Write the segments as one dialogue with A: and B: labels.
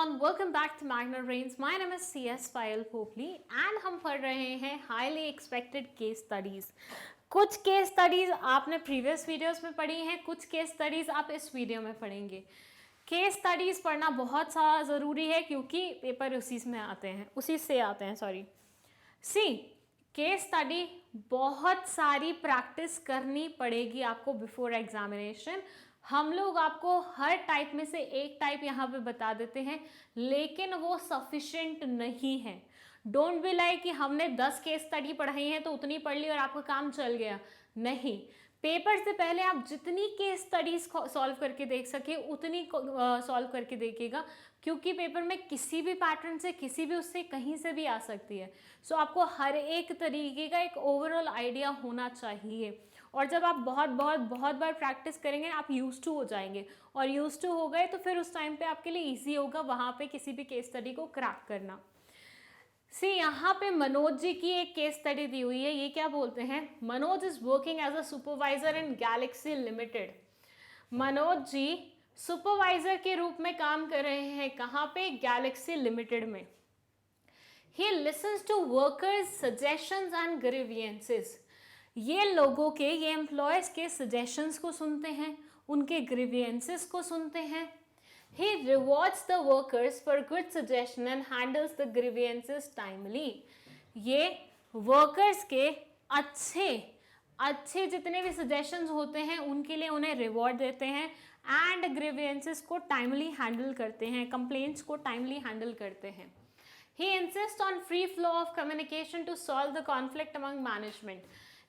A: everyone, welcome back to Magna Brains. My name is CS Payal Popli and हम पढ़ रहे हैं highly expected case studies. कुछ case studies आपने previous videos में पढ़ी हैं, कुछ केस स्टडीज आप इस वीडियो में पढ़ेंगे। केस स्टडीज पढ़ना बहुत सा ज़रूरी है क्योंकि पेपर उसी से आते हैं सी केस स्टडी बहुत सारी प्रैक्टिस करनी पड़ेगी आपको बिफोर एग्जामिनेशन। हम लोग आपको हर टाइप में से एक टाइप यहाँ पे बता देते हैं, लेकिन वो सफिशिएंट नहीं है। डोंट बी लाइक कि हमने 10 केस स्टडी पढ़ाई है तो उतनी पढ़ ली और आपका काम चल गया। नहीं, पेपर से पहले आप जितनी केस स्टडीज सॉल्व करके देख सके उतनी सॉल्व करके देखिएगा, क्योंकि पेपर में किसी भी पैटर्न से, किसी भी उससे, कहीं से भी आ सकती है। सो आपको हर एक तरीके का एक ओवरऑल आइडिया होना चाहिए। और जब आप बहुत बार प्रैक्टिस करेंगे आप यूज टू हो जाएंगे, और यूज टू हो गए तो फिर उस टाइम पे आपके लिए ईजी होगा वहाँ पे किसी भी केस स्टडी को क्रैक करना। सी यहाँ पे मनोज जी की एक केस स्टडी दी हुई है। ये क्या बोलते हैं? Manoj is working as a supervisor in Galaxy limited. Manoj ji supervisor के रूप में काम कर रहे हैं कहाँ पे? गैलेक्सी लिमिटेड में। He listens to workers suggestions and grievances. ये लोगों के, ये एम्प्लॉयज के सजेशंस को सुनते हैं, उनके ग्रीवियंसेस को सुनते हैं। He rewards the workers for good suggestion and handles the grievances timely. ये वर्कर्स के अच्छे जितने भी सजेशंस होते हैं उनके लिए उन्हें रिवॉर्ड देते हैं एंड ग्रीवियंसेस को टाइमली हैंडल करते हैं, कंप्लेंट्स को टाइमली हैंडल करते हैं। He insists on free flow of communication to solve the conflict among management.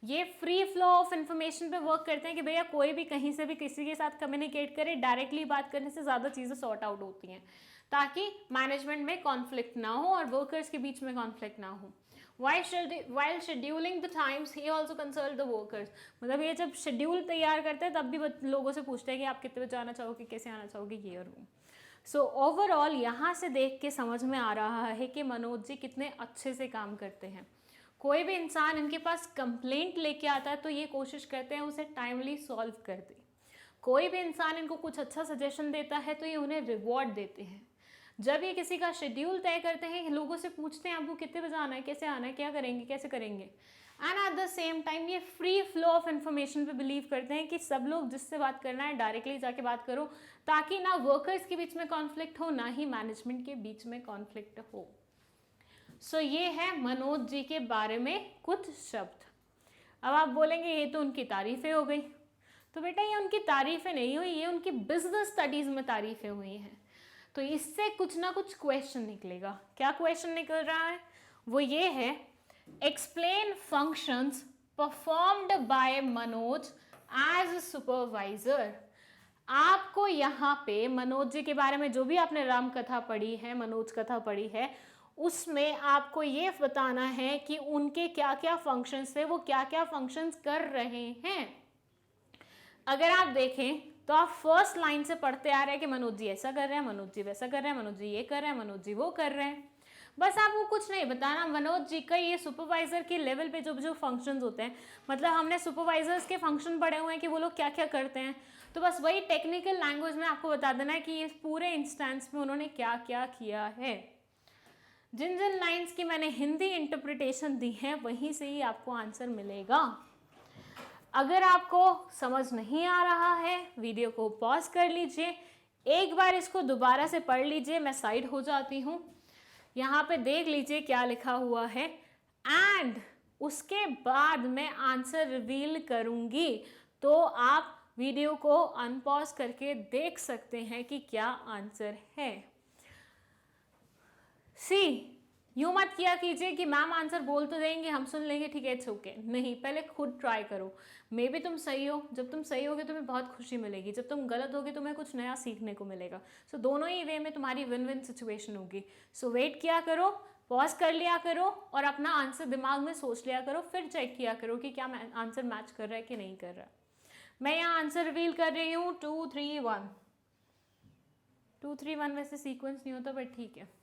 A: ये फ्री फ्लो ऑफ इंफॉर्मेशन पे वर्क करते हैं कि भैया कोई भी कहीं से भी किसी के साथ कम्युनिकेट करे, डायरेक्टली बात करने से ज़्यादा चीज़ें सॉर्ट आउट होती हैं ताकि मैनेजमेंट में कॉन्फ्लिक्ट ना हो और वर्कर्स के बीच में कॉन्फ्लिक्ट ना हो। While scheduling the times he also consult the workers. मतलब ये जब शेड्यूल तैयार करते हैं तब भी लोगों से पूछते हैं कि आप कितने बजे आना चाहोगे, कैसे आना चाहोगे, ये और वो। सो ओवरऑल यहाँ से देख के समझ में आ रहा है कि मनोज जी कितने अच्छे से काम करते हैं। कोई भी इंसान इनके पास कंप्लेंट लेके आता है तो ये कोशिश करते हैं उसे टाइमली सॉल्व कर दे। कोई भी इंसान इनको कुछ अच्छा सजेशन देता है तो ये उन्हें रिवॉर्ड देते हैं। जब ये किसी का शेड्यूल तय करते हैं, लोगों से पूछते हैं आपको कितने बजे आना है, कैसे आना है, क्या करेंगे, कैसे करेंगे, and at the same time ये फ्री फ्लो ऑफ इंफॉर्मेशन पे बिलीव करते हैं कि सब लोग जिससे बात करना है डायरेक्टली जाके बात करो, ताकि ना वर्कर्स के बीच में कॉन्फ्लिक्ट हो, ना ही मैनेजमेंट के बीच में कॉन्फ्लिक्ट हो। सो ये है मनोज जी के बारे में कुछ शब्द। अब आप बोलेंगे ये तो उनकी तारीफें हो गई। तो बेटा ये उनकी तारीफें नहीं हुई, ये उनकी बिजनेस स्टडीज में तारीफें हुई हैं। तो इससे कुछ ना कुछ क्वेश्चन निकलेगा। क्या क्वेश्चन निकल रहा है? वो ये है, explain functions performed by Manoj as a supervisor. आपको यहाँ पे मनोज जी के बारे में जो भी आपने राम कथा पढ़ी है, मनोज कथा पढ़ी है, उसमें आपको ये बताना है कि उनके क्या क्या फंक्शंस थे, वो क्या क्या फंक्शंस कर रहे हैं। अगर आप देखें तो आप फर्स्ट लाइन से पढ़ते आ रहे हैं कि मनोज जी ऐसा कर रहे हैं, मनोज जी वैसा कर रहे हैं, मनोज जी ये कर रहे हैं, मनोज जी वो कर रहे हैं। बस आपको कुछ नहीं बताना, मनोज जी का ये सुपरवाइजर के लेवल पे जो फंक्शंस होते हैं, मतलब हमने सुपरवाइजर्स के फंक्शन पढ़े हुए हैं कि वो लोग क्या क्या करते हैं, तो बस वही टेक्निकल लैंग्वेज में आपको बता देना है कि इस पूरे इंस्टेंस में उन्होंने क्या क्या किया है। जिन लाइंस की मैंने हिंदी इंटरप्रिटेशन दी है वहीं से ही आपको आंसर मिलेगा। अगर आपको समझ नहीं आ रहा है, वीडियो को पॉज कर लीजिए, एक बार इसको दोबारा से पढ़ लीजिए। मैं साइड हो जाती हूँ, यहाँ पे देख लीजिए क्या लिखा हुआ है, एंड उसके बाद मैं आंसर रिवील करूँगी, तो आप वीडियो को अनपॉज करके देख सकते हैं कि क्या आंसर है। सी यूं मत किया कीजिए कि मैम आंसर बोल तो देंगे, हम सुन लेंगे, ठीक है, इट्स ओके। नहीं, पहले खुद ट्राई करो। मे बी तुम सही हो, जब तुम सही होगे तुम्हें बहुत खुशी मिलेगी, जब तुम गलत होगे तुम्हें कुछ नया सीखने को मिलेगा। सो दोनों ही वे में तुम्हारी विन विन सिचुएशन होगी। सो वेट किया करो, पॉज कर लिया करो और अपना आंसर दिमाग में सोच लिया करो, फिर चेक किया करो कि क्या आंसर मैच कर रहा है कि नहीं कर रहा। मैं यहाँ आंसर रिवील कर रही हूँ 2 3 1। 2 3 1 वैसे सीक्वेंस नहीं होता बट ठीक है।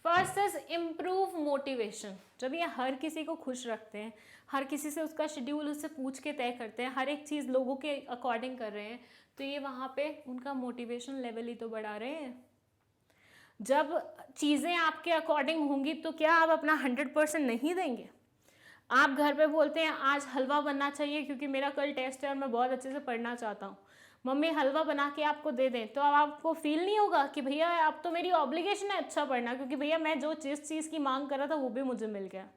A: First is improve motivation. जब ये हर किसी को खुश रखते हैं, हर किसी से उसका शेड्यूल उससे पूछ के तय करते हैं, हर एक चीज़ लोगों के अकॉर्डिंग कर रहे हैं, तो ये वहाँ पे उनका मोटिवेशन लेवल ही तो बढ़ा रहे हैं। जब चीज़ें आपके अकॉर्डिंग होंगी तो क्या आप अपना 100% नहीं देंगे? आप घर पे बोलते हैं आज हलवा बनना चाहिए क्योंकि मेरा कल टेस्ट है और मैं बहुत अच्छे से पढ़ना चाहता हूँ, मम्मी हलवा बना के आपको दे दें, तो अब आपको फील नहीं होगा कि भैया अब तो मेरी ऑब्लिगेशन है अच्छा पढ़ना, क्योंकि भैया मैं जिस चीज़ की मांग कर रहा था वो भी मुझे मिल गया।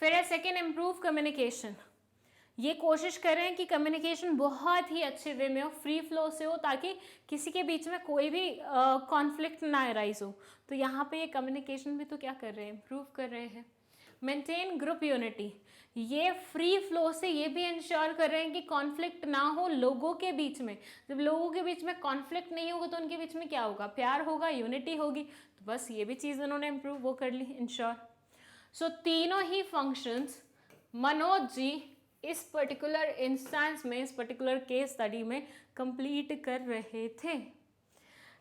A: फिर है सेकेंड, इम्प्रूव कम्युनिकेशन। ये कोशिश करें कि कम्युनिकेशन बहुत ही अच्छे वे में हो, फ्री फ्लो से हो, ताकि किसी के बीच में कोई भी कॉन्फ्लिक्ट ना अराइज हो। तो यहाँ पे ये कम्युनिकेशन भी तो क्या कर रहे हैं, इम्प्रूव कर रहे हैं। मेंटेन ग्रुप यूनिटी, ये फ्री फ्लो से ये भी इंश्योर कर रहे हैं कि कॉन्फ्लिक्ट ना हो लोगों के बीच में। जब लोगों के बीच में कॉन्फ्लिक्ट नहीं होगा तो उनके बीच में क्या होगा, प्यार होगा, यूनिटी होगी। तो बस ये भी चीज़ उन्होंने इम्प्रूव वो कर ली, इंश्योर। सो तीनों ही फंक्शंस मनोज जी इस पर्टिकुलर इंस्टेंस में, इस पर्टिकुलर केस स्टडी में कंप्लीट कर रहे थे।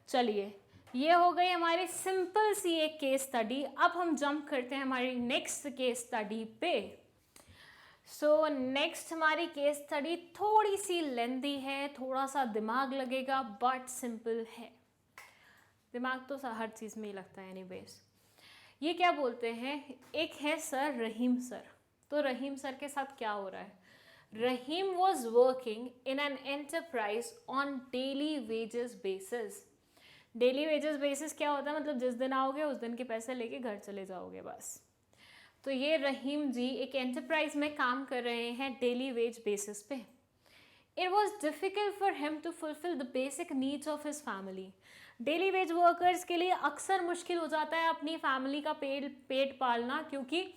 A: चलिए, ये हो गई हमारी सिंपल सी एक केस स्टडी। अब हम जंप करते हैं हमारी नेक्स्ट केस स्टडी पे। सो नेक्स्ट हमारी केस स्टडी थोड़ी सी लेंथी है, थोड़ा सा दिमाग लगेगा, बट सिंपल है। दिमाग तो हर चीज़ में ही लगता है एनीवेज। ये क्या बोलते हैं, एक है सर रहीम सर। तो रहीम सर के साथ क्या हो रहा है, Rahim was working in an enterprise on daily wages basis. Daily wages basis क्या होता है, मतलब जिस दिन आओगे उस दिन के पैसे लेके घर चले जाओगे बस। तो ये रहीम जी एक एंटरप्राइज में काम कर रहे हैं डेली वेज बेसिस पे। It was difficult for him to fulfil the basic needs of his family. Daily wage workers के लिए अक्सर मुश्किल हो जाता है अपनी फैमिली का पेट पालना, क्योंकि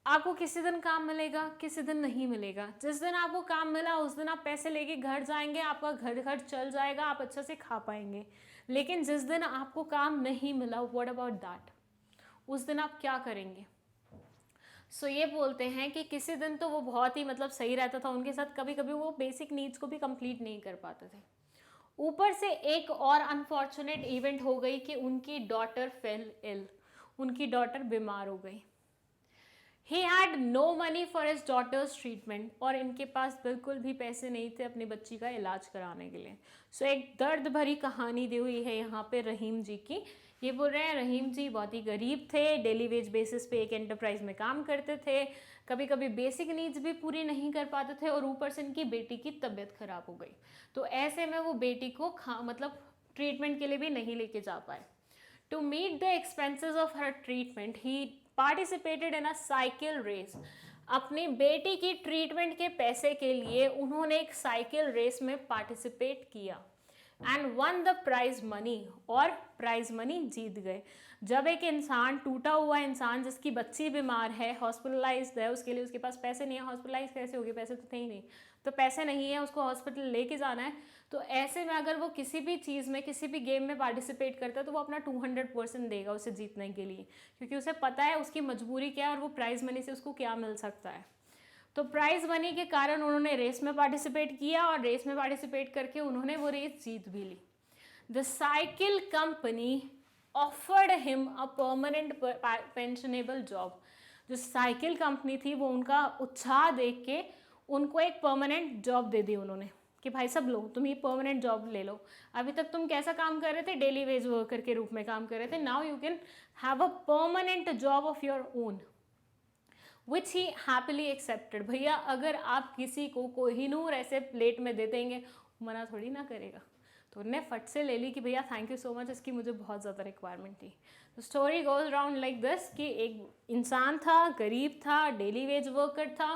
A: आपको किसी दिन काम मिलेगा, किसी दिन नहीं मिलेगा। जिस दिन आपको काम मिला उस दिन आप पैसे लेके घर जाएंगे, आपका घर चल जाएगा, आप अच्छे से खा पाएंगे। लेकिन जिस दिन आपको काम नहीं मिला, व्हाट अबाउट दैट, उस दिन आप क्या करेंगे? सो ये बोलते हैं कि किसी दिन तो वो बहुत ही मतलब सही रहता था उनके साथ, कभी कभी वो बेसिक नीड्स को भी कंप्लीट नहीं कर पाते थे। ऊपर से एक और अनफॉर्चुनेट इवेंट हो गई कि उनकी डॉटर फेल इल, उनकी डॉटर बीमार हो गई। He had no money for his daughter's treatment, और इनके पास बिल्कुल भी पैसे नहीं थे अपनी बच्ची का इलाज कराने के लिए। सो एक दर्द भरी कहानी दी हुई है यहाँ पे रहीम जी की। ये बोल रहे हैं रहीम जी बहुत ही गरीब थे, डेली वेज बेसिस पे एक एंटरप्राइज में काम करते थे, कभी कभी बेसिक नीड्स भी पूरी नहीं कर पाते थे, और ऊपर से इनकी बेटी की तबीयत खराब हो गई। तो ऐसे में वो बेटी को मतलब ट्रीटमेंट के लिए भी नहीं लेके जा पाए। To meet the expenses of her treatment he participated in a cycle race. अपनी बेटी की ट्रीटमेंट के पैसे के लिए उन्होंने एक साइकिल रेस में पार्टिसिपेट किया and won the prize money, और प्राइज मनी जीत गए। जब एक इंसान, टूटा हुआ इंसान जिसकी बच्ची बीमार है, हॉस्पिटलाइज्ड है, उसके लिए उसके पास पैसे नहीं है, हॉस्पिटलाइज कैसे होगी, पैसे तो थे ही नहीं, तो पैसे नहीं है, उसको हॉस्पिटल लेके जाना है। तो ऐसे में अगर वो किसी भी चीज़ में, किसी भी गेम में पार्टिसिपेट करता है तो वो अपना 200% देगा उसे जीतने के लिए, क्योंकि उसे पता है उसकी मजबूरी क्या है और वो प्राइज मनी से उसको क्या मिल सकता है। तो प्राइज मनी के कारण उन्होंने रेस में पार्टिसिपेट किया, और रेस में पार्टिसिपेट करके उन्होंने वो रेस जीत भी ली। The cycle company offered him a permanent pensionable job. जो साइकिल कंपनी थी वो उनका उत्साह देख के उनको एक परमानेंट जॉब दे दी उन्होंने, कि भाई सब लो, तुम ये परमानेंट जॉब ले लो। अभी तक तुम कैसा काम कर रहे थे, डेली वेज वर्कर के रूप में काम कर रहे थे, now you can have a permanent job of your own, which he happily accepted. भैया अगर आप किसी को कोहिनूर ऐसे प्लेट में दे देंगे, मना थोड़ी ना करेगा। तो उन्होंने फट से ले ली कि भैया थैंक यू सो मच, इसकी मुझे बहुत ज़्यादा रिक्वायरमेंट थी। तो story goes around like this कि एक इंसान था, गरीब था, डेली वेज वर्कर था,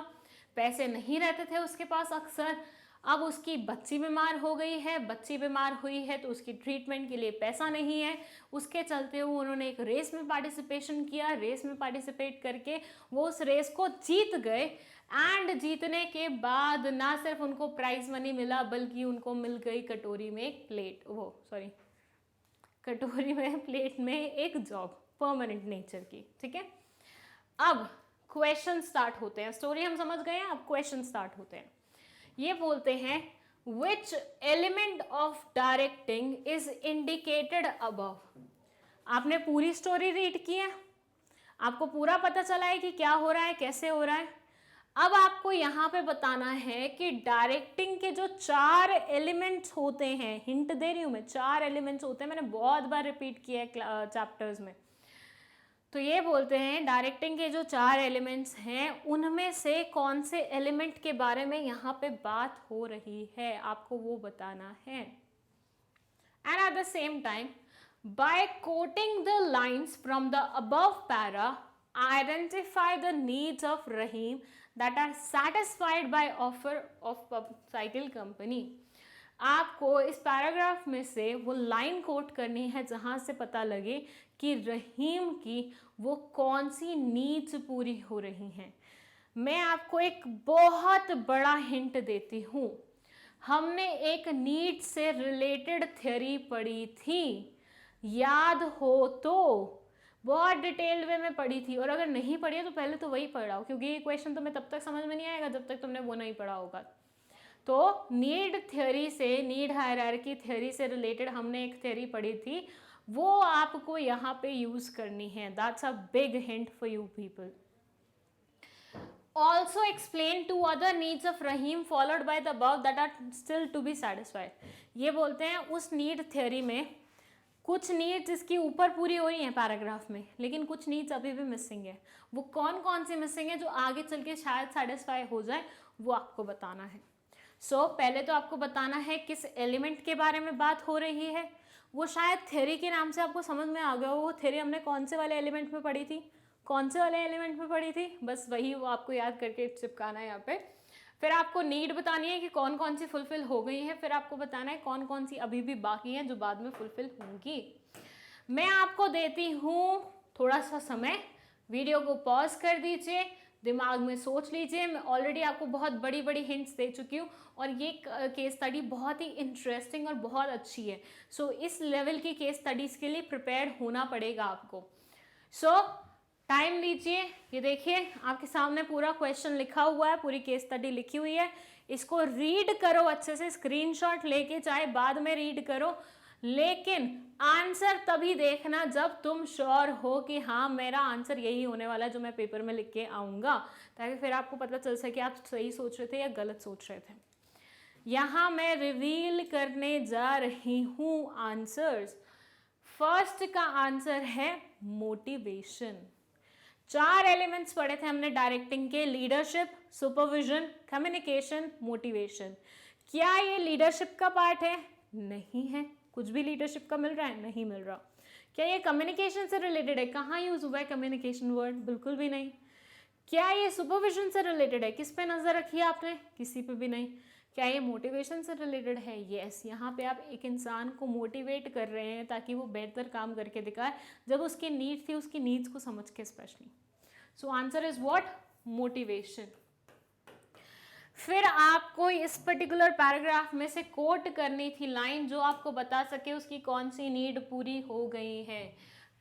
A: पैसे नहीं रहते थे उसके पास अक्सर। अब उसकी बच्ची बीमार हो गई है, बच्ची बीमार हुई है तो उसकी ट्रीटमेंट के लिए पैसा नहीं है। उसके चलते हुए उन्होंने एक रेस में पार्टिसिपेशन किया, रेस में पार्टिसिपेट करके वो उस रेस को जीत गए। एंड जीतने के बाद ना सिर्फ उनको प्राइज मनी मिला, बल्कि उनको मिल गई कटोरी में एक प्लेट, कटोरी में प्लेट में एक जॉब परमानेंट नेचर की। ठीक है, अब क्वेश्चन स्टार्ट होते हैं। स्टोरी हम समझ गए हैं, अब क्वेश्चन स्टार्ट होते हैं। ये बोलते हैं which element of directing is indicated above. आपने पूरी स्टोरी रीड की है, आपको पूरा पता चला है कि क्या हो रहा है, कैसे हो रहा है। अब आपको यहाँ पे बताना है कि डायरेक्टिंग के जो 4 एलिमेंट्स होते हैं, हिंट दे रही हूँ मैं, 4 एलिमेंट्स होते हैं, मैंने बहुत बार रिपीट किया है चैप्टर्स में। तो ये बोलते हैं डायरेक्टिंग के जो 4 एलिमेंट्स हैं उनमें से कौन से एलिमेंट के बारे में यहाँ पे बात हो रही है, आपको वो बताना है। And at the same time by quoting the lines from the above para identify the needs of Rahim that are satisfied by offer of cycle company. आपको इस पैराग्राफ में से वो लाइन कोट करनी है जहाँ से पता लगे कि रहीम की वो कौन सी नीड्स पूरी हो रही हैं। मैं आपको एक बहुत बड़ा हिंट देती हूँ, हमने एक नीड से रिलेटेड थ्योरी पढ़ी थी, याद हो तो बहुत डिटेल्ड वे में पढ़ी थी, और अगर नहीं पढ़ी है तो पहले तो वही पढ़ाओ, क्योंकि ये क्वेश्चन तुम्हें तब तक समझ में नहीं आएगा जब तक तुमने वो नहीं पढ़ा होगा। तो नीड थ्योरी से, नीड हायरार्की थ्योरी से रिलेटेड हमने एक थ्योरी पढ़ी थी, वो आपको यहाँ पे यूज करनी है। That's a big hint for you people. Also explain 2 other needs of Rahim followed by the above that are still to be satisfied. ये बोलते हैं उस नीड थ्योरी में कुछ नीड्स इसकी ऊपर पूरी हो रही हैं पैराग्राफ में, लेकिन कुछ नीड्स अभी भी मिसिंग है। वो कौन कौन सी मिसिंग है जो आगे चल के शायद सेटिस्फाई हो जाए, वो आपको बताना है। पहले तो आपको बताना है किस एलिमेंट के बारे में बात हो रही है। वो शायद थ्योरी के नाम से आपको समझ में आ गया हो, वो थ्योरी हमने कौन से वाले एलिमेंट में पढ़ी थी, कौन से वाले एलिमेंट में पढ़ी थी, बस वही वो आपको याद करके चिपकाना है यहाँ पे। फिर आपको नीड बतानी है कि कौन कौन सी फुलफिल हो गई है, फिर आपको बताना है कौन कौन सी अभी भी बाकी हैं जो बाद में फुलफिल होंगी। मैं आपको देती हूँ थोड़ा सा समय, वीडियो को पॉज कर दीजिए, दिमाग में सोच लीजिए। मैं ऑलरेडी आपको बहुत बड़ी बड़ी हिंट्स दे चुकी हूँ और ये केस स्टडी बहुत ही इंटरेस्टिंग और बहुत अच्छी है। इस लेवल की केस स्टडीज़ के लिए प्रिपेयर होना पड़ेगा आपको। टाइम लीजिए, ये देखिए आपके सामने पूरा क्वेश्चन लिखा हुआ है, पूरी केस स्टडी लिखी हुई है। इसको रीड करो अच्छे से, स्क्रीनशॉट लेके चाहे बाद में रीड करो, लेकिन आंसर तभी देखना जब तुम श्योर हो कि हाँ मेरा आंसर यही होने वाला है जो मैं पेपर में लिख के आऊँगा, ताकि फिर आपको पता चल सके आप सही सोच रहे थे या गलत सोच रहे थे। यहाँ मैं रिवील करने जा रही हूँ आंसर्स। फर्स्ट का आंसर है मोटिवेशन। 4 एलिमेंट्स पढ़े थे हमने डायरेक्टिंग के, लीडरशिप, सुपरविजन, कम्युनिकेशन, मोटिवेशन। क्या ये लीडरशिप का पार्ट है? नहीं है। कुछ भी लीडरशिप का मिल रहा है? नहीं मिल रहा। क्या ये कम्युनिकेशन से रिलेटेड है? कहाँ यूज हुआ है कम्युनिकेशन वर्ड? बिल्कुल भी नहीं। क्या ये सुपरविजन से रिलेटेड है? किस पे नजर रखी है आपने? किसी पे भी नहीं। क्या ये मोटिवेशन से रिलेटेड है? यस, यहाँ पे आप एक इंसान को मोटिवेट कर रहे हैं ताकि वो बेहतर काम करके दिखाए, जब उसकी नीड थी उसकी नीड्स को समझ के specially. Answer is what? Motivation. फिर आपको इस पर्टिकुलर पैराग्राफ में से कोट करनी थी लाइन जो आपको बता सके उसकी कौन सी नीड पूरी हो गई है।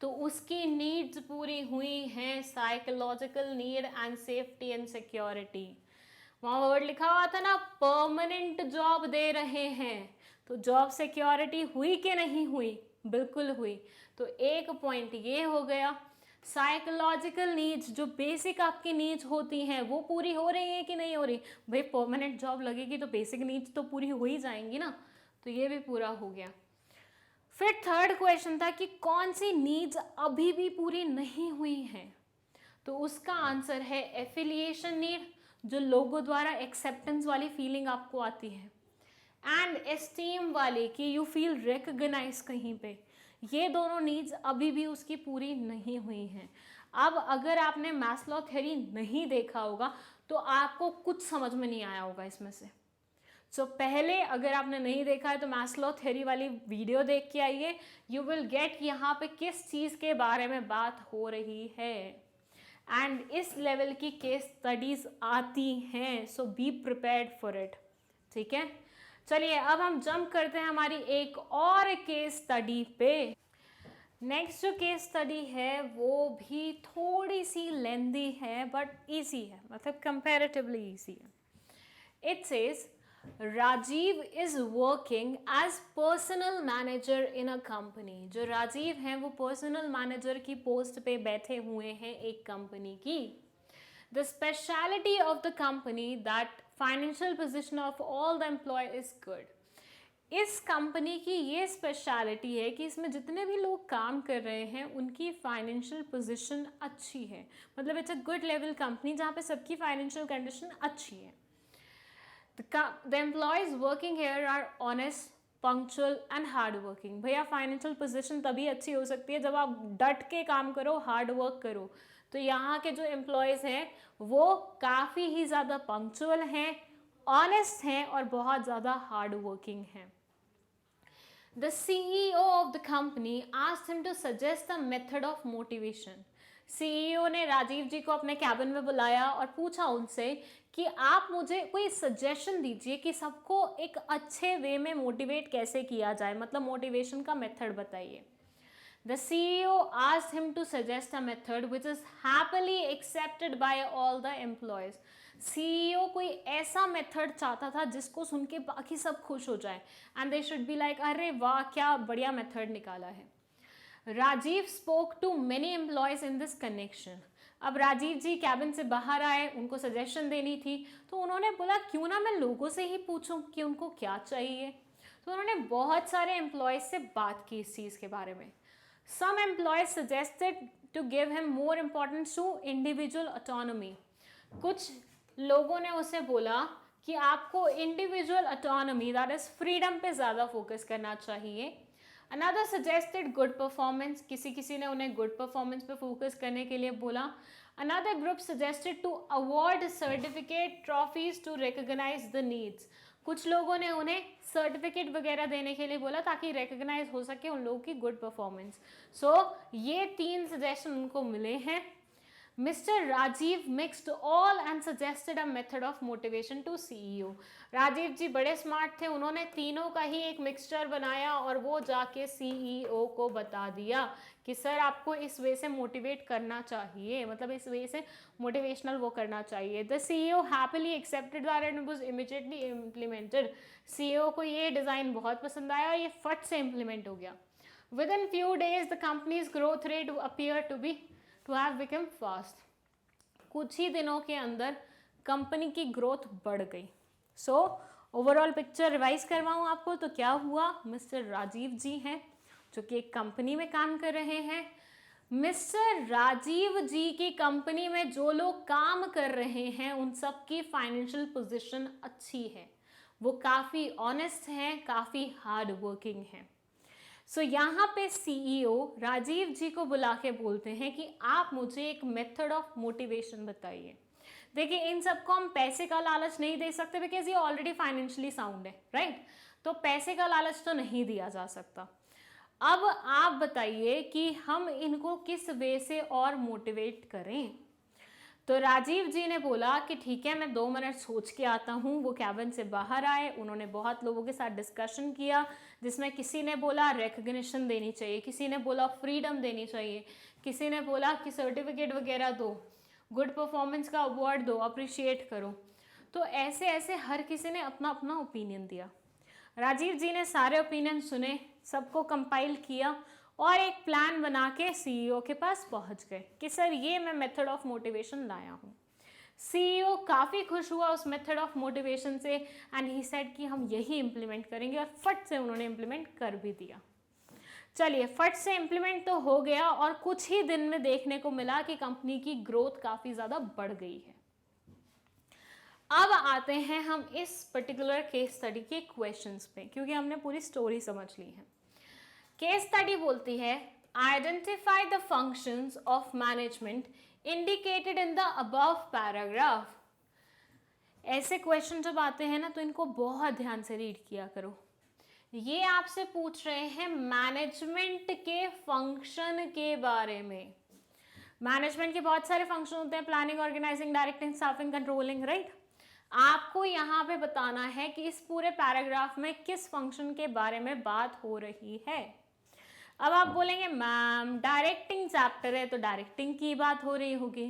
A: तो उसकी नीड्स पूरी हुई हैं psychological need and safety and security. वहाँ वर्ड लिखा हुआ था ना, परमानेंट जॉब दे रहे हैं, तो जॉब सिक्योरिटी हुई कि नहीं हुई? बिल्कुल हुई। तो एक पॉइंट ये हो गया। साइकोलॉजिकल नीड्स जो बेसिक आपकी नीड्स होती हैं वो पूरी हो रही है कि नहीं हो रही? भाई परमानेंट जॉब लगेगी तो बेसिक नीड्स तो पूरी हो ही जाएंगी ना, तो ये भी पूरा हो गया। फिर थर्ड क्वेश्चन था कि कौन सी नीड्स अभी भी पूरी नहीं हुई हैं, तो उसका आंसर है एफिलिएशन नीड, जो लोगों द्वारा एक्सेप्टेंस वाली फीलिंग आपको आती है, एंड एस्टीम वाली कि यू फील रिकग्नाइज कहीं पे। ये दोनों नीड्स अभी भी उसकी पूरी नहीं हुई हैं। अब अगर आपने मैस्लो थ्योरी नहीं देखा होगा तो आपको कुछ समझ में नहीं आया होगा इसमें से। पहले अगर आपने नहीं देखा है तो मैस्लो थ्योरी वाली वीडियो देख के आइए, यू विल गेट यहाँ पे किस चीज़ के बारे में बात हो रही है, एंड इस लेवल की केस स्टडीज आती हैं। B prepared for it. ठीक है, चलिए अब हम जंप करते हैं हमारी एक और केस स्टडी पे। नेक्स्ट जो केस स्टडी है वो भी थोड़ी सी लेंदी है बट इजी है, मतलब कंपैरेटिवली इजी है। It says Rajiv is working as personnel manager in a company. जो राजीव हैं वो पर्सनल मैनेजर की पोस्ट पे बैठे हुए हैं एक कंपनी की। The speciality of the company that financial position of all the employee is good. इस कंपनी की ये स्पेशलिटी है कि इसमें जितने भी लोग काम कर रहे हैं उनकी फाइनेंशियल पोजीशन अच्छी है, मतलब it's a good level company जहाँ पे सबकी फाइनेंशियल कंडीशन अच्छी है। The employees working here are honest, punctual and hard working. भैया फाइनेंशियल पोजीशन तभी अच्छी हो सकती है जब आप डट के काम करो, हार्ड वर्क करो। तो यहाँ के जो एम्प्लॉयज़ हैं वो काफ़ी ही ज़्यादा पंक्चुअल हैं, ऑनेस्ट हैं और बहुत ज़्यादा हार्ड वर्किंग हैं। The CEO of the company asked him to suggest the method of motivation. CEO ने राजीव जी को अपने कैबिन में बुलाया और पूछा उनसे कि आप मुझे कोई सजेशन दीजिए कि सबको एक अच्छे वे में मोटिवेट कैसे किया जाए, मतलब मोटिवेशन का मेथड बताइए। The CEO asked him to suggest a method which is happily accepted by all the employees. CEO कोई ऐसा मेथड चाहता था जिसको सुन के बाकी सब खुश हो जाए and they should be like अरे वाह क्या बढ़िया मेथड निकाला है। Rajiv spoke to many employees in this connection. अब राजीव जी कैबिन से बाहर आए, उनको सजेशन देनी थी, तो उन्होंने बोला क्यों ना मैं लोगों से ही पूछूं कि उनको क्या चाहिए। तो उन्होंने बहुत सारे एम्प्लॉयज से बात की इस चीज़ के बारे में। Some employees suggested to give him more importance to individual autonomy. कुछ लोगों ने उसे बोला कि आपको individual autonomy that is freedom पे ज़्यादा फोकस करना चाहिए। अनदर सजेस्टेड गुड परफॉर्मेंस, किसी ने उन्हें गुड परफॉर्मेंस पे फोकस करने के लिए बोला। Another group suggested to award certificate trophies to recognise the needs. कुछ लोगों ने उन्हें सर्टिफिकेट वगैरह देने के लिए बोला ताकि रिकॉग्नाइज हो सके उन लोगों की गुड परफॉर्मेंस। सो ये 3 सजेशन उनको मिले हैं। Mr. Rajiv mixed all and suggested a method of motivation to CEO. Rajiv जी बड़े स्मार्ट थे, उन्होंने तीनों का ही एक मिक्सचर बनाया और वो जाके CEO को बता दिया कि सर आपको इस वे से मोटिवेट करना चाहिए, मतलब इस वे से मोटिवेशनल वो करना चाहिए। The CEO happily accepted that and was immediately implemented. CEO को ये डिज़ाइन बहुत पसंद आया और ये फट से इम्प्लीमेंट हो गया। Within few days the company's growth rate appeared to have become fast. कुछ ही दिनों के अंदर कंपनी की ग्रोथ बढ़ गई। सो ओवरऑल पिक्चर रिवाइज करवाऊँ आपको तो क्या हुआ, मिस्टर राजीव जी हैं जो कि एक कंपनी में काम कर रहे हैं। मिस्टर राजीव जी की कंपनी में जो लोग काम कर रहे हैं उन सब की फाइनेंशियल पोजीशन अच्छी है, वो काफ़ी ऑनेस्ट हैं, काफ़ी हार्ड वर्किंग हैं। सो यहाँ पे CEO राजीव जी को बुला के बोलते हैं कि आप मुझे एक मेथड ऑफ मोटिवेशन बताइए। देखिए इन सबको हम पैसे का लालच नहीं दे सकते बिकॉज ये ऑलरेडी फाइनेंशियली साउंड है, राइट? तो पैसे का लालच तो नहीं दिया जा सकता। अब आप बताइए कि हम इनको किस वे से और मोटिवेट करें। तो राजीव जी ने बोला कि ठीक है मैं 2 मिनट सोच के आता हूँ। वो कैबिन से बाहर आए, उन्होंने बहुत लोगों के साथ डिस्कशन किया जिसमें किसी ने बोला रिकग्निशन देनी चाहिए, किसी ने बोला फ्रीडम देनी चाहिए, किसी ने बोला कि सर्टिफिकेट वगैरह दो, गुड परफॉर्मेंस का अवार्ड दो, अप्रिशिएट करो। तो ऐसे ऐसे हर किसी ने अपना अपना ओपिनियन दिया। राजीव जी ने सारे ओपिनियन सुने, सबको कंपाइल किया और एक प्लान बना के CEO के पास पहुंच गए कि सर ये मैं मेथड ऑफ मोटिवेशन लाया हूँ। CEO काफ़ी खुश हुआ उस मेथड ऑफ मोटिवेशन से एंड ही सेड कि हम यही इम्प्लीमेंट करेंगे और फट से उन्होंने इम्प्लीमेंट कर भी दिया। चलिए फट से इम्प्लीमेंट तो हो गया और कुछ ही दिन में देखने को मिला कि कंपनी की ग्रोथ काफ़ी ज़्यादा बढ़ गई है। अब आते हैं हम इस पर्टिकुलर केस स्टडी के क्वेश्चंस पे, क्योंकि हमने पूरी स्टोरी समझ ली है। केस स्टडी बोलती है identify the functions of management indicated in the above paragraph. ऐसे क्वेश्चन जब आते हैं ना तो इनको बहुत ध्यान से रीड किया करो। ये आपसे पूछ रहे हैं मैनेजमेंट के फंक्शन के बारे में। मैनेजमेंट के बहुत सारे फंक्शन होते हैं, planning, organising, directing, staffing, controlling, right? आपको यहाँ पे बताना है कि इस पूरे पैराग्राफ में किस फंक्शन के बारे में बात हो रही है। अब आप बोलेंगे मैम डायरेक्टिंग चैप्टर है तो डायरेक्टिंग की बात हो रही होगी।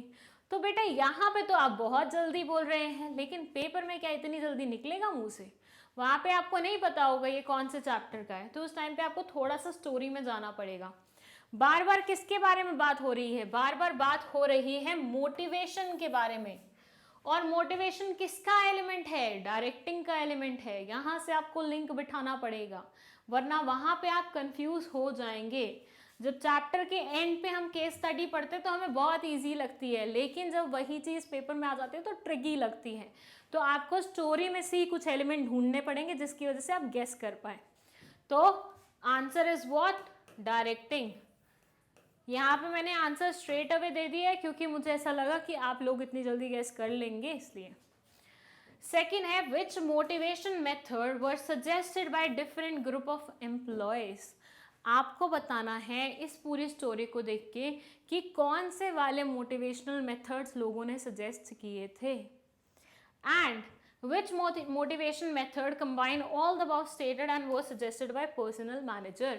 A: तो बेटा यहाँ पे तो आप बहुत जल्दी बोल रहे हैं, लेकिन पेपर में क्या इतनी जल्दी निकलेगा मुंह से? वहाँ पे आपको नहीं पता होगा ये कौन से चैप्टर का है, तो उस टाइम पे आपको थोड़ा सा स्टोरी में जाना पड़ेगा। बार बार किसके बारे में बात हो रही है? बार बार बात हो रही है मोटिवेशन के बारे में। और मोटिवेशन किसका एलिमेंट है? डायरेक्टिंग का एलिमेंट है। यहाँ से आपको लिंक बिठाना पड़ेगा, वरना वहाँ पे आप कंफ्यूज हो जाएंगे। जब चैप्टर के एंड पे हम केस स्टडी पढ़ते हैं तो हमें बहुत इजी लगती है, लेकिन जब वही चीज़ पेपर में आ जाती है तो ट्रिकी लगती है। तो आपको स्टोरी में से ही कुछ एलिमेंट ढूंढने पड़ेंगे जिसकी वजह से आप गेस कर पाए। तो आंसर इज व्हाट? डायरेक्टिंग। यहाँ पे मैंने आंसर स्ट्रेट अवे दे दिया है क्योंकि मुझे ऐसा लगा कि आप लोग इतनी जल्दी गेस कर लेंगे, इसलिए। सेकेंड है, which motivation method were suggested by different group of employees. आपको बताना है इस पूरी स्टोरी को देख के कि कौन से वाले मोटिवेशनल मेथड्स लोगों ने सजेस्ट किए थे। And which motivation method combine all the above stated and was suggested by personal manager।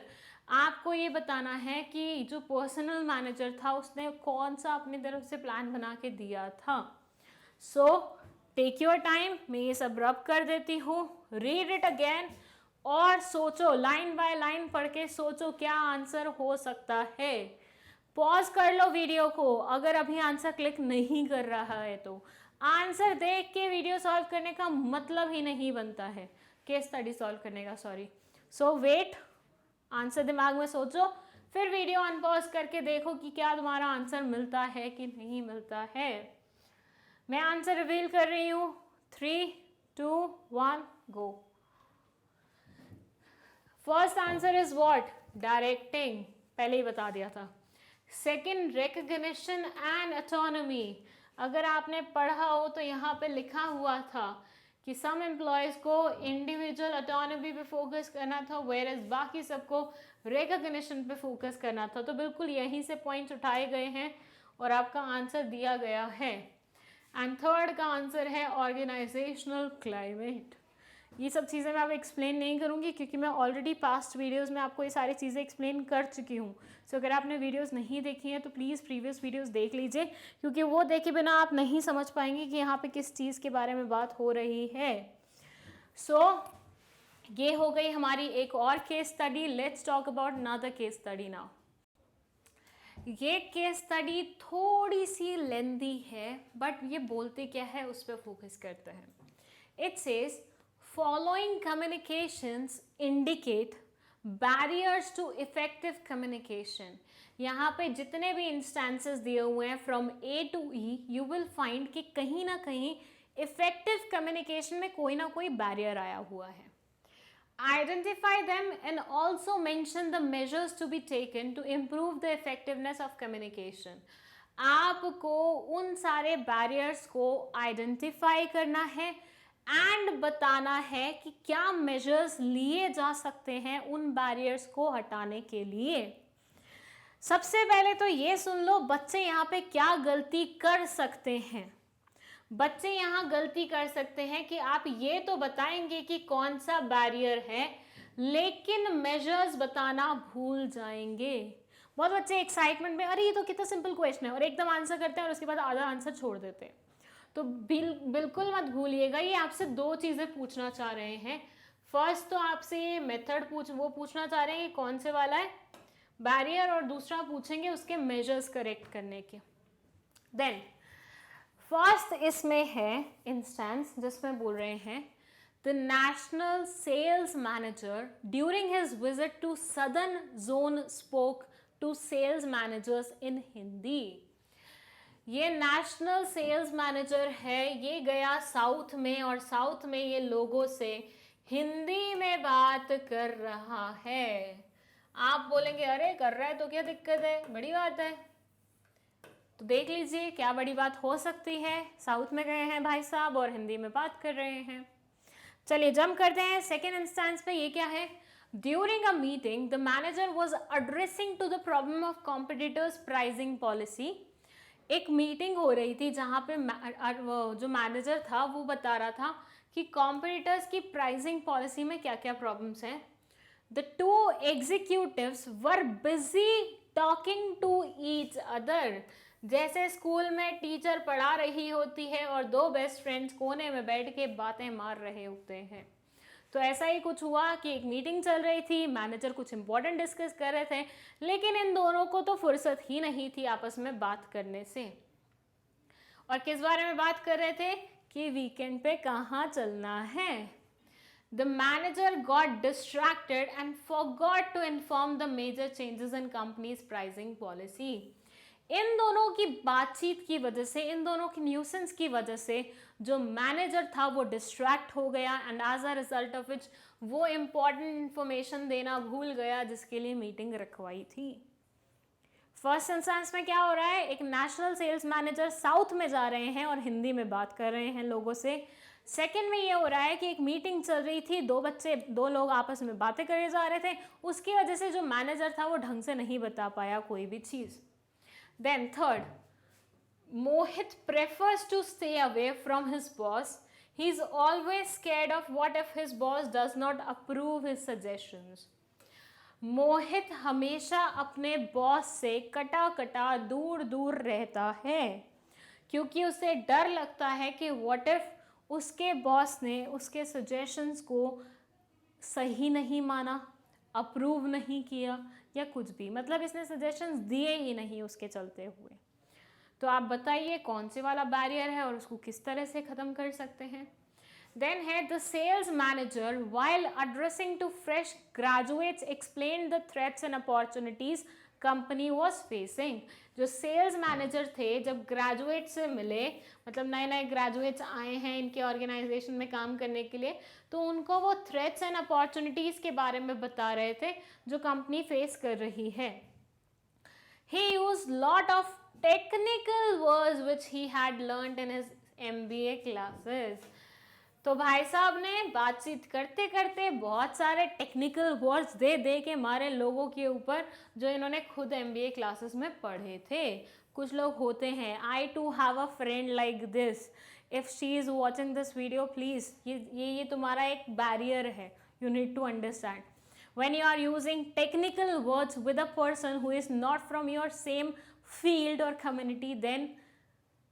A: आपको ये बताना है कि जो पर्सनल मैनेजर था उसने कौन सा अपनी तरफ से प्लान बना के दिया था। सो टेक योर टाइम, मैं ये सब रब कर देती हूँ, रीड इट अगेन और सोचो, लाइन बाय लाइन पढ़ के सोचो क्या आंसर हो सकता है। पॉज कर लो वीडियो को अगर अभी आंसर क्लिक नहीं कर रहा है तो। आंसर देख के वीडियो सॉल्व करने का मतलब ही नहीं बनता है, केस स्टडी सॉल्व करने का, सॉरी। सो वेट, आंसर दिमाग में सोचो, फिर वीडियो अनपॉज करके देखो कि क्या तुम्हारा आंसर मिलता है कि नहीं मिलता है। मैं आंसर रिवील कर रही हूँ, 3, 2, 1 go. First answer is what? Directing, पहले ही बता दिया था। Second, recognition and autonomy. अगर आपने पढ़ा हो तो यहाँ पे लिखा हुआ था कि सम एम्प्लॉयज़ को इंडिविजुअल ऑटोनॉमी पे फोकस करना था, वेयरएज बाकी सबको रिकग्निशन पे फोकस करना था। तो बिल्कुल यहीं से पॉइंट्स उठाए गए हैं और आपका आंसर दिया गया है। एंड थर्ड का आंसर है ऑर्गेनाइजेशनल क्लाइमेट। ये सब चीज़ें मैं अब एक्सप्लेन नहीं करूँगी क्योंकि मैं ऑलरेडी पास्ट वीडियोस में आपको ये सारी चीज़ें एक्सप्लेन कर चुकी हूँ। सो अगर आपने वीडियोस नहीं देखी हैं तो प्लीज़ प्रीवियस वीडियोस देख लीजिए, क्योंकि वो देखे बिना आप नहीं समझ पाएंगे कि यहाँ पे किस चीज़ के बारे में बात हो रही है। सो ये हो गई हमारी एक और case study. Let's talk about another case study now. ये केस स्टडी थोड़ी सी लेंथी है, बट ये बोलते क्या है उस पर फोकस करते हैं। It says following communications indicate barriers to effective communication। यहाँ पे जितने भी इंस्टेंसेस दिए हुए हैं from A to E, you will find कि कहीं ना कहीं इफेक्टिव कम्युनिकेशन में कोई ना कोई बैरियर आया हुआ है। Identify them and also mention the measures to be taken to improve the effectiveness of communication। आपको उन सारे बैरियर्स को आइडेंटिफाई करना है एंड बताना है कि क्या मेजर्स लिए जा सकते हैं उन बैरियर्स को हटाने के लिए। सबसे पहले तो ये सुन लो, बच्चे यहाँ पे क्या गलती कर सकते हैं। बच्चे यहाँ गलती कर सकते हैं कि आप ये तो बताएंगे कि कौन सा बैरियर है, लेकिन मेजर्स बताना भूल जाएंगे। बहुत बच्चे एक्साइटमेंट में अरे ये तो कितना सिंपल क्वेश्चन है और एकदम आंसर करते हैं और उसके बाद आधा आंसर छोड़ देते हैं। तो बिल्कुल मत भूलिएगा, ये आपसे दो चीज़ें पूछना चाह रहे हैं। फर्स्ट तो आपसे ये मेथड वो पूछना चाह रहे हैं कि कौन से वाला है बैरियर, और दूसरा पूछेंगे उसके मेजर्स करेक्ट करने के। देन फर्स्ट इसमें है इंस्टेंस जिसमें बोल रहे हैं the national sales manager during his visit to southern zone spoke to sales managers in Hindi. ये नेशनल सेल्स मैनेजर है, ये गया साउथ में और साउथ में ये लोगों से हिंदी में बात कर रहा है। आप बोलेंगे अरे कर रहा है तो क्या दिक्कत है, बड़ी बात है। तो देख लीजिए क्या बड़ी बात हो सकती है। साउथ में गए हैं भाई साहब और हिंदी में बात कर रहे हैं। चलिए जंप करते हैं सेकेंड इंस्टेंस पे। ये क्या है? During a meeting the manager was addressing to the problem of competitors pricing policy. एक मीटिंग हो रही थी जहाँ पे जो मैनेजर था वो बता रहा था कि कॉम्पिटिटर्स की प्राइसिंग पॉलिसी में क्या क्या प्रॉब्लम्स हैं। The two executives were busy talking to each other. जैसे स्कूल में टीचर पढ़ा रही होती है और दो बेस्ट फ्रेंड्स कोने में बैठ के बातें मार रहे होते हैं। तो ऐसा ही कुछ हुआ कि एक मीटिंग चल रही थी, मैनेजर कुछ इंपॉर्टेंट डिस्कस कर रहे थे, लेकिन इन दोनों को तो फुर्सत ही नहीं थी आपस में बात करने से। और किस बारे में बात कर रहे थे कि वीकेंड पे कहाँ चलना है। The manager got distracted and forgot to inform the major changes in company's pricing policy. इन दोनों की बातचीत की वजह से, इन दोनों की न्यूसेंस की वजह से जो मैनेजर था वो डिस्ट्रैक्ट हो गया and as a result of which वो इम्पॉर्टेंट इंफॉर्मेशन देना भूल गया जिसके लिए मीटिंग रखवाई थी। फर्स्ट इंस्टेंस में क्या हो रहा है, एक नेशनल सेल्स मैनेजर साउथ में जा रहे हैं और हिंदी में बात कर रहे हैं लोगों से। सेकंड में ये हो रहा है कि एक मीटिंग चल रही थी, दो लोग आपस में बातें करे जा रहे थे, उसकी वजह से जो मैनेजर था वो ढंग से नहीं बता पाया कोई भी चीज़। Then third, Mohit prefers to stay away from his boss. He is always scared of what if his boss does not approve his suggestions. Mohit हमेशा अपने बॉस से कटा कटा दूर दूर रहता है क्योंकि उसे डर लगता है कि व्हाट इफ उसके बॉस ने उसके सजेशंस को सही नहीं माना, अप्रूव नहीं किया या कुछ भी, मतलब इसने सजेशंस दिए ही नहीं उसके चलते हुए। तो आप बताइए कौन से वाला बैरियर है और उसको किस तरह से ख़त्म कर सकते हैं। Then had the sales manager, while addressing to fresh graduates, explained the threats and opportunities company was facing. जो सेल्स मैनेजर थे जब ग्रेजुएट से मिले, मतलब नए नए ग्रेजुएट्स आए हैं इनके ऑर्गेनाइजेशन में काम करने के लिए, तो उनको वो थ्रेट्स एंड अपॉर्चुनिटीज़ के बारे में बता रहे थे जो कंपनी फेस कर रही है। He used lot of technical words which he had learned in his MBA classes. तो भाई साहब ने बातचीत करते करते बहुत सारे टेक्निकल वर्ड्स दे दे के मारे लोगों के ऊपर जो इन्होंने खुद MBA क्लासेस में पढ़े थे। कुछ लोग होते हैं, I too have a friend like this, if she is watching this video please, ये तुम्हारा एक बैरियर है, you need to understand. When you are using technical words with a person who is not from your same field or community, then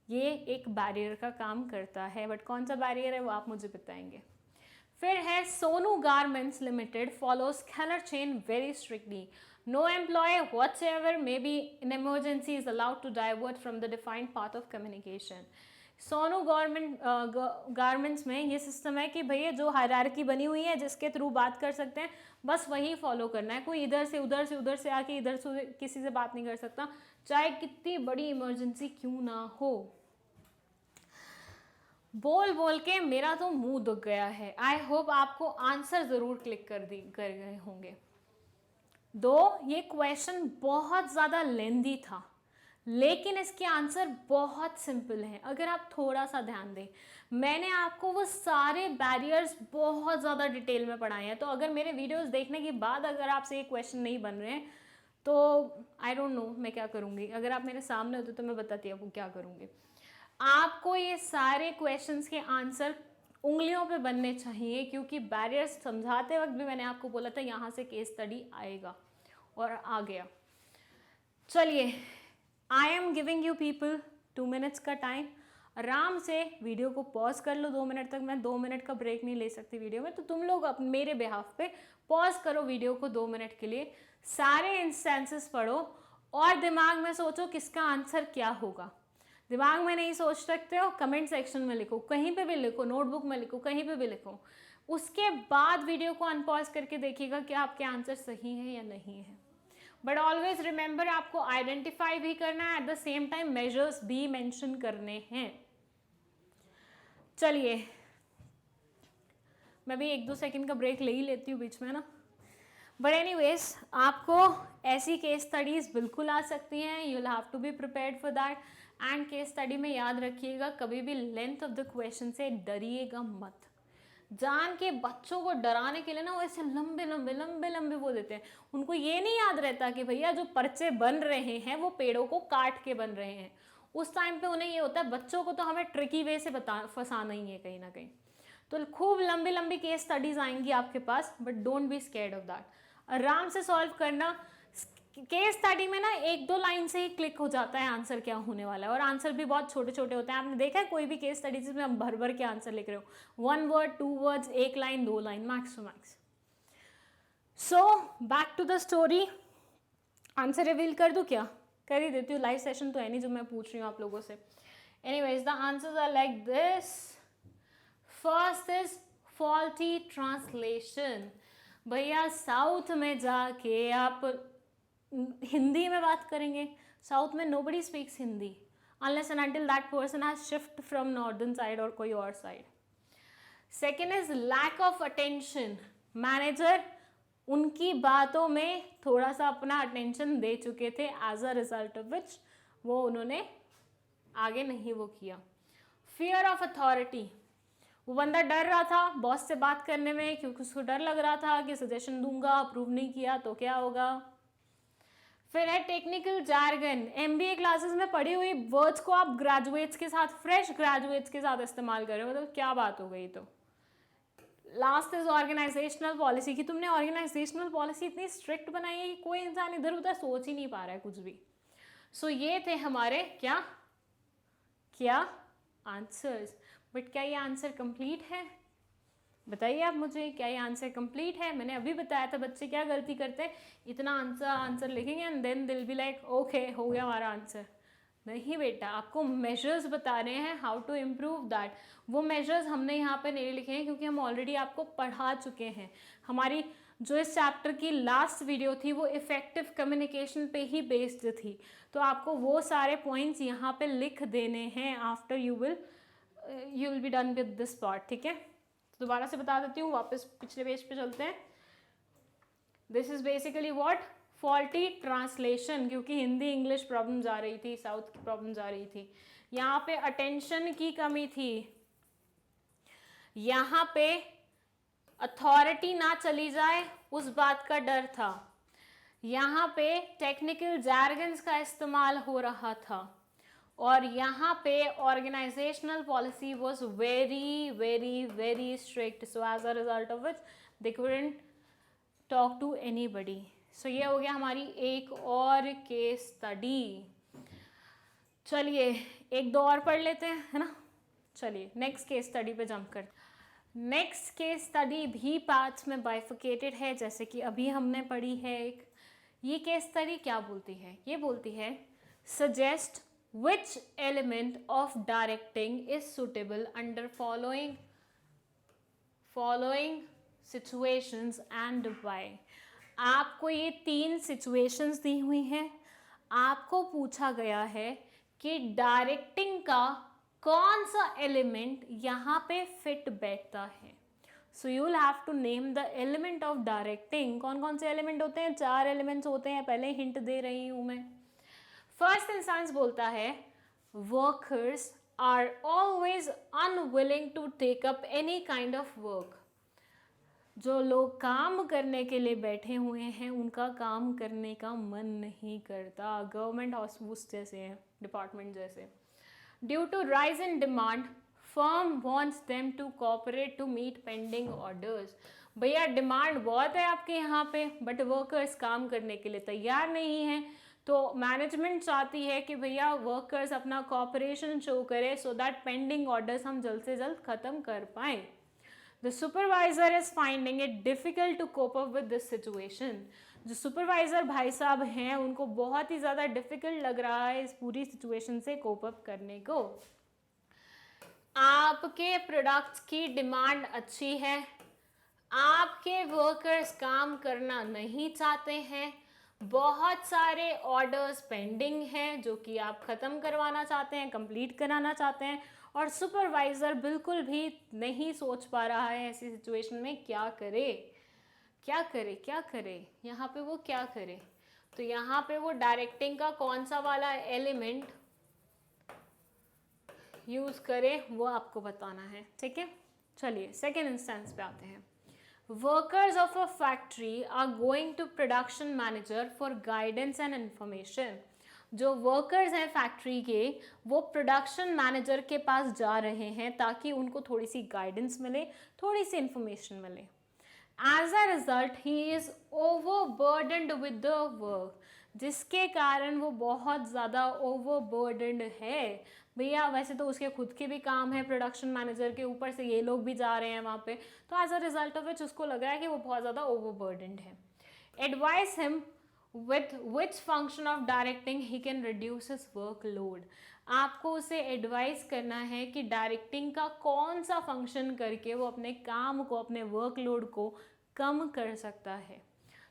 A: ये एक barrier का काम करता है। बट कौन सा बैरियर है वो आप मुझे बताएंगे। फिर है Sonu garments limited follows colour chain very strictly. No employee whatever may be in emergency is allowed to divert from the defined path of communication. Sonu garments में ये सिस्टम है कि भैया जो हायरार्की बनी हुई है जिसके थ्रू बात कर सकते हैं बस वही फॉलो करना है। कोई इधर से उधर से आके इधर से किसी से बात नहीं कर सकता, चाहे कितनी बड़ी इमरजेंसी क्यों ना हो। बोल बोल के मेरा तो मुंह दुख गया है। आई होप आपको आंसर ज़रूर क्लिक कर गए होंगे। ये क्वेश्चन बहुत ज़्यादा लेंदी था लेकिन इसके आंसर बहुत सिंपल हैं अगर आप थोड़ा सा ध्यान दें। मैंने आपको वो सारे बैरियर्स बहुत ज़्यादा डिटेल में पढ़ाए हैं, तो अगर मेरे वीडियोस देखने के बाद अगर आपसे ये क्वेश्चन नहीं बन रहे हैं तो आई डोंट नो मैं क्या करूँगी। अगर आप मेरे सामने होते तो मैं बताती आपको क्या करूँगी। आपको ये सारे क्वेश्चंस के आंसर उंगलियों पे बनने चाहिए क्योंकि बैरियर्स समझाते वक्त भी मैंने आपको बोला था यहाँ से केस स्टडी आएगा और आ गया। चलिए, I am giving you people 2 minutes का टाइम। आराम से वीडियो को पॉज कर लो 2 मिनट तक। मैं 2 मिनट का ब्रेक नहीं ले सकती वीडियो में, तो तुम लोग मेरे बिहाफ पे पॉज करो वीडियो को 2 मिनट के लिए, सारे इंस्टेंसेस पढ़ो और दिमाग में सोचो किसका आंसर क्या होगा। दिमाग में नहीं सोच सकते हो, कमेंट सेक्शन में लिखो, कहीं पे भी लिखो, नोटबुक में लिखो, कहीं पे भी लिखो। उसके बाद वीडियो को अनपॉज करके देखिएगा कि आपके आंसर सही है या नहीं है। बट ऑलवेज रिमेंबर आपको आइडेंटिफाई भी करना है, eight the same time measures भी मेंशन करने हैं। चलिए, मैं भी 1-2 सेकंड का ब्रेक ले ही लेती हूँ बीच में ना। बट एनीवेज, आपको ऐसी केस स्टडीज़ बिल्कुल आ सकती हैं, you will have to be prepared for that. And case study में याद रखिएगा कभी भी लेंथ ऑफ द क्वेश्चन से डरिएगा मत। जान के बच्चों को डराने के लिए ना वैसे लंबे वो देते हैं। उनको ये नहीं याद रहता कि भैया जो पर्चे बन रहे हैं वो पेड़ों को काट के बन रहे हैं। उस टाइम पे उन्हें ये होता है बच्चों को तो हमें ट्रिकी वे से फंसाना ही है कहीं ना कहीं। तो खूब लंबी केस स्टडीज़ आएंगी आपके पास, but don't be scared of that. आराम से सॉल्व करना। केस स्टडी में ना 1-2 लाइन से ही क्लिक हो जाता है आंसर क्या होने वाला है, और आंसर भी बहुत छोटे छोटे होते हैं। आपने देखा है कोई भी केस स्टडी जिसमें हम भर भर के आंसर लिख रहे हो, 1 word 2 words, 1 line 2 line max to max. So back to the story. Answer reveal कर दूं क्या? कर ही देती हूँ, लाइव सेशन तो है नहीं जो मैं पूछ रही हूँ आप लोगों से। Anyways the answers are like this. First is faulty translation. भैया साउथ में जाके आप हिंदी में बात करेंगे, साउथ में nobody speaks Hindi unless and until that person has shift from northern side और कोई और side. Second is lack of attention. Manager उनकी बातों में थोड़ा सा अपना अटेंशन दे चुके थे, as a result of which वो उन्होंने आगे नहीं वो किया। Fear of authority. वो बंदा डर रहा था बॉस से बात करने में, क्योंकि उसको डर लग रहा था कि सजेशन दूंगा, अप्रूव नहीं किया तो क्या होगा। फिर है टेक्निकल जार्गन। एमबीए क्लासेस में पढ़ी हुई वर्ड्स को आप ग्रेजुएट्स के साथ, फ्रेश ग्रेजुएट्स के साथ इस्तेमाल कर रहे हो, मतलब क्या बात हो गई। तो लास्ट इज ऑर्गेनाइजेशनल पॉलिसी, कि तुमने ऑर्गेनाइजेशनल पॉलिसी इतनी स्ट्रिक्ट बनाई है कि कोई इंसान इधर उधर सोच ही नहीं पा रहा है कुछ भी। सो ये थे हमारे क्या आंसर्स। बट क्या ये आंसर कंप्लीट है? बताइए आप मुझे, क्या ये आंसर कंप्लीट है? मैंने अभी बताया था बच्चे क्या गलती करते हैं, इतना आंसर लिखेंगे एंड देन दिल बी लाइक ओके हो गया हमारा आंसर। नहीं बेटा, आपको मेजर्स बता रहे हैं हाउ टू इम्प्रूव दैट। वो मेजर्स हमने यहाँ पे नहीं लिखे हैं क्योंकि हम ऑलरेडी आपको पढ़ा चुके हैं। हमारी जो इस चैप्टर की लास्ट वीडियो थी वो इफेक्टिव कम्युनिकेशन पे ही बेस्ड थी, तो आपको वो सारे पॉइंट्स यहाँ पे लिख देने हैं after you will be done with this part. ठीक है, तो दोबारा से बता देती हूँ, वापस पिछले पेज पे चलते हैं। This is basically what faulty translation, क्योंकि हिंदी इंग्लिश प्रॉब्लम जा रही थी, साउथ की प्रॉब्लम जा रही थी। यहाँ पे अटेंशन की कमी थी, यहाँ पे अथॉरिटी ना चली जाए उस बात का डर था, यहाँ पे टेक्निकल जार्गन्स का इस्तेमाल हो रहा था, और यहाँ पे organisational policy was very very very strict, so as a result of which they couldn't talk to anybody. So ये हो गया हमारी एक और केस स्टडी। चलिए एक दो और पढ़ लेते हैं, है ना। चलिए नेक्स्ट केस स्टडी पे जंप करते हैं। नेक्स्ट केस स्टडी भी पार्ट्स में बाइफिकेटेड है, जैसे कि अभी हमने पढ़ी है एक। ये केस स्टडी क्या बोलती है? ये बोलती है suggest which element of directing is suitable under following situations and why. आपको ये 3 सिचुएशंस दी हुई हैं, आपको पूछा गया है कि डायरेक्टिंग का कौन सा एलिमेंट यहाँ पे फिट बैठता है। So you will have to name the element of directing. कौन कौन से एलिमेंट होते हैं? 4 एलिमेंट्स होते हैं, पहले हिंट दे रही हूँ मैं। फर्स्ट इंस्टेंस बोलता है workers are always unwilling to take up any kind of work. जो लोग काम करने के लिए बैठे हुए हैं उनका काम करने का मन नहीं करता। गवर्नमेंट हॉस्पिटल्स जैसे हैं, डिपार्टमेंट जैसे। Due to rise in demand firm wants them to cooperate to meet pending orders. भैया डिमांड बहुत है आपके यहाँ पे, बट वर्कर्स काम करने के लिए तैयार नहीं हैं, तो मैनेजमेंट चाहती है कि भैया वर्कर्स अपना कोऑपरेशन शो करे सो दैट पेंडिंग ऑर्डर्स हम जल्द से जल्द ख़त्म कर पाएँ। The supervisor is finding it difficult to cope up with this situation. जो सुपरवाइजर भाई साहब हैं उनको बहुत ही ज़्यादा डिफिकल्ट लग रहा है इस पूरी सिचुएशन से कोप अप करने को। आपके प्रोडक्ट्स की डिमांड अच्छी है, आपके वर्कर्स काम करना नहीं चाहते हैं, बहुत सारे ऑर्डर्स पेंडिंग हैं जो कि आप ख़त्म करवाना चाहते हैं, कंप्लीट कराना चाहते हैं, और सुपरवाइज़र बिल्कुल भी नहीं सोच पा रहा है ऐसी सिचुएशन में क्या करे क्या करे क्या करे। यहाँ पे वो क्या करे, तो यहाँ पे वो डायरेक्टिंग का कौन सा वाला एलिमेंट यूज़ करे वो आपको बताना है। ठीक है, चलिए सेकेंड इंस्टेंस पे आते हैं। Workers of a factory are going to production manager for guidance and information. जो वर्कर्स हैं फैक्ट्री के वो प्रोडक्शन मैनेजर के पास जा रहे हैं ताकि उनको थोड़ी सी गाइडेंस मिले, थोड़ी सी इंफॉर्मेशन मिले। As a result he is overburdened with the work. जिसके कारण वो बहुत ज़्यादा ओवरबर्डन्ड है। भैया वैसे तो उसके खुद के भी काम है प्रोडक्शन मैनेजर के, ऊपर से ये लोग भी जा रहे हैं वहाँ पे, तो as a result of which उसको लग रहा है कि वो बहुत ज़्यादा ओवरबर्डन्ड है। Advice him with which function of directing he can reduce his workload। आपको उसे एडवाइस करना है कि डायरेक्टिंग का कौन सा फंक्शन करके वो अपने काम को, अपने वर्कलोड को कम कर सकता है।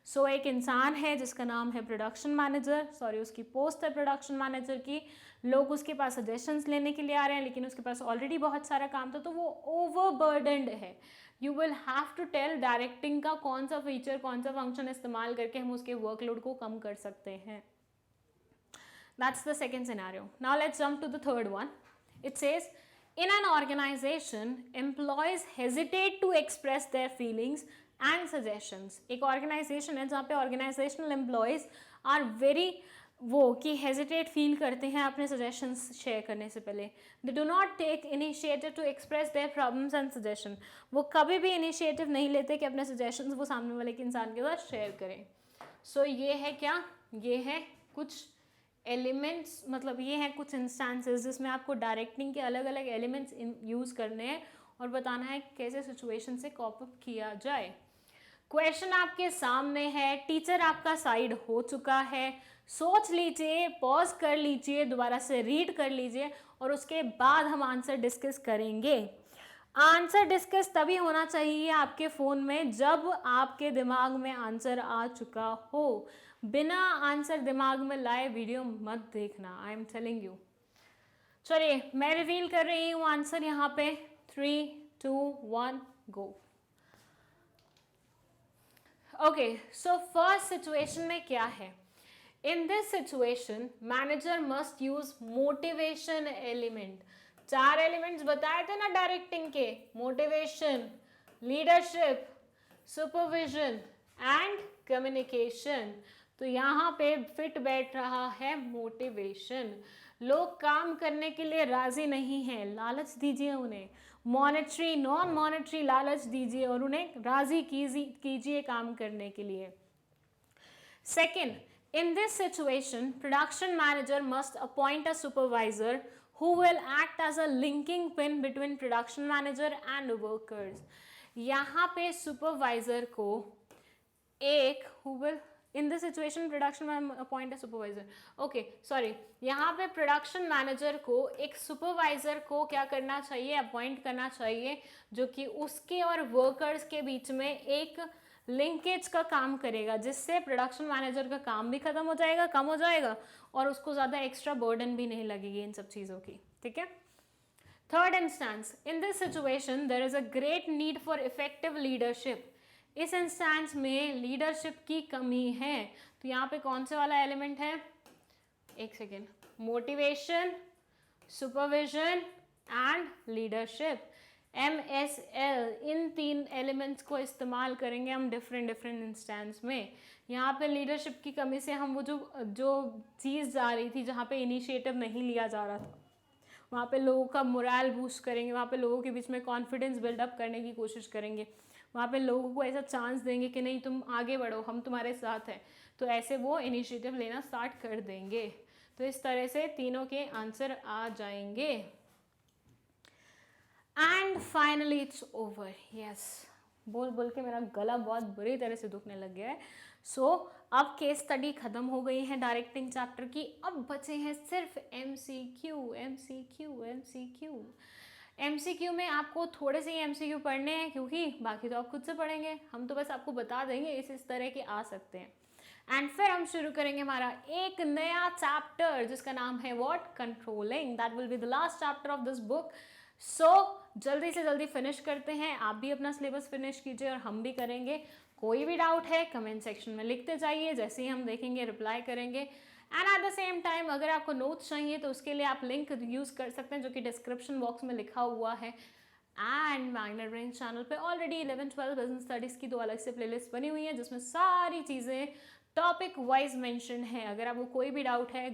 A: सो एक इंसान है जिसका नाम है प्रोडक्शन मैनेजर, सॉरी उसकी पोस्ट है प्रोडक्शन मैनेजर की, लोग उसके पास सजेशंस लेने के लिए आ रहे हैं लेकिन उसके पास ऑलरेडी बहुत सारा काम था, तो वो ओवरबर्डन्ड है। You will have to tell directing का कौन सा फीचर, कौन सा फंक्शन इस्तेमाल करके हम उसके वर्कलोड को कम कर सकते हैं। That's the second scenario. Now let's jump to the third one. It says, in an organization, employees hesitate to express their feelings and suggestions। एक organization है जहाँ पे organizational employees are very वो कि हेजिटेट फील करते हैं अपने suggestions share करने से पहले। They do not take initiative to express their problems and suggestion. वो कभी भी इनिशिएटिव नहीं लेते कि अपने सजेशंस वो सामने वाले के इंसान के साथ शेयर करें। सो ये है क्या, ये है कुछ एलिमेंट्स, मतलब ये हैं कुछ इंस्टेंसेस जिसमें आपको डायरेक्टिंग के अलग अलग एलिमेंट्स यूज़ करने हैं और बताना है कैसे सिचुएशन से कॉप अप किया जाए। क्वेश्चन आपके सामने है, टीचर आपका साइड हो चुका है, सोच लीजिए, पॉज कर लीजिए, दोबारा से रीड कर लीजिए और उसके बाद हम आंसर डिस्कस करेंगे। आंसर डिस्कस तभी होना चाहिए आपके फ़ोन में जब आपके दिमाग में आंसर आ चुका हो। बिना आंसर दिमाग में लाए वीडियो मत देखना, आई एम टेलिंग यू। चलिए मैं रिवील कर रही हूँ आंसर यहाँ पे, 3, 2, 1 गो। ओके, सो फर्स्ट सिचुएशन में क्या है? इन this situation manager must use motivation element. 4 elements बताए थे ना डायरेक्टिंग के, motivation, leadership, supervision and communication. तो यहाँ पे फिट बैठ रहा है मोटिवेशन। लोग काम करने के लिए राजी नहीं हैं, लालच दीजिए उन्हें, मॉनेटरी नॉन मॉनेटरी लालच दीजिए और उन्हें राजी कीजिए काम करने के लिए। Second, in this situation, production manager must appoint a supervisor who will act as a linking pin between production manager and workers। यहाँ पे supervisor को एक who will in this situation production manager appoint a supervisor, okay sorry, यहाँ पे production manager को एक supervisor को क्या करना चाहिए, appoint करना चाहिए जो कि उसके और workers के बीच में एक लिंकेज का काम करेगा, जिससे प्रोडक्शन मैनेजर का काम भी खत्म हो जाएगा, कम हो जाएगा और उसको ज़्यादा एक्स्ट्रा बर्डन भी नहीं लगेगी इन सब चीज़ों की। ठीक है। Third instance, in this situation there is a great need for effective leadership. इस इंस्टेंस में लीडरशिप की कमी है, तो यहाँ पे कौन से वाला एलिमेंट है, एक second, motivation, supervision and leadership, MSL, in 3 elements को इस्तेमाल करेंगे हम डिफरेंट इंस्टेंस में। यहाँ पे लीडरशिप की कमी से हम वो जो चीज़ जा रही थी जहाँ पे इनिशिएटिव नहीं लिया जा रहा था, वहाँ पे लोगों का मोरल बूस्ट करेंगे, वहाँ पे लोगों के बीच में कॉन्फिडेंस बिल्डअप करने की कोशिश करेंगे, वहाँ पे लोगों को ऐसा चांस देंगे कि नहीं तुम आगे बढ़ो, हम तुम्हारे साथ हैं, तो ऐसे वो इनिशिएटिव लेना स्टार्ट कर देंगे। तो इस तरह से तीनों के आंसर आ जाएंगे। And finally it's over. Yes, बोल बोल के मेरा गला बहुत बुरी तरह से दुखने लग गया है। सो अब केस स्टडी खत्म हो गई है डायरेक्टिंग चैप्टर की, अब बचे हैं सिर्फ MCQ में आपको थोड़े से ही MCQ पढ़ने हैं, क्योंकि बाकी तो आप खुद से पढ़ेंगे, हम तो बस आपको बता देंगे इस तरह के आ सकते हैं। एंड फिर हम शुरू करेंगे हमारा एक नया चैप्टर जिसका नाम है what, controlling. That will be the last chapter of this book. So जल्दी से जल्दी फिनिश करते हैं, आप भी अपना सिलेबस फिनिश कीजिए और हम भी करेंगे। कोई भी डाउट है कमेंट सेक्शन में लिखते जाइए, जैसे ही हम देखेंगे रिप्लाई करेंगे। And at the same time अगर आपको नोट्स चाहिए तो उसके लिए आप लिंक यूज़ कर सकते हैं जो कि डिस्क्रिप्शन बॉक्स में लिखा हुआ है। एंड मैग्नेट ब्रेन चैनल पे ऑलरेडी 11-12 बिजनेस स्टडीज़ की 2 अलग से प्लेलिस्ट बनी हुई है जिसमें सारी चीज़ें टॉपिक वाइज मेंशन है। अगर आपको कोई भी डाउट है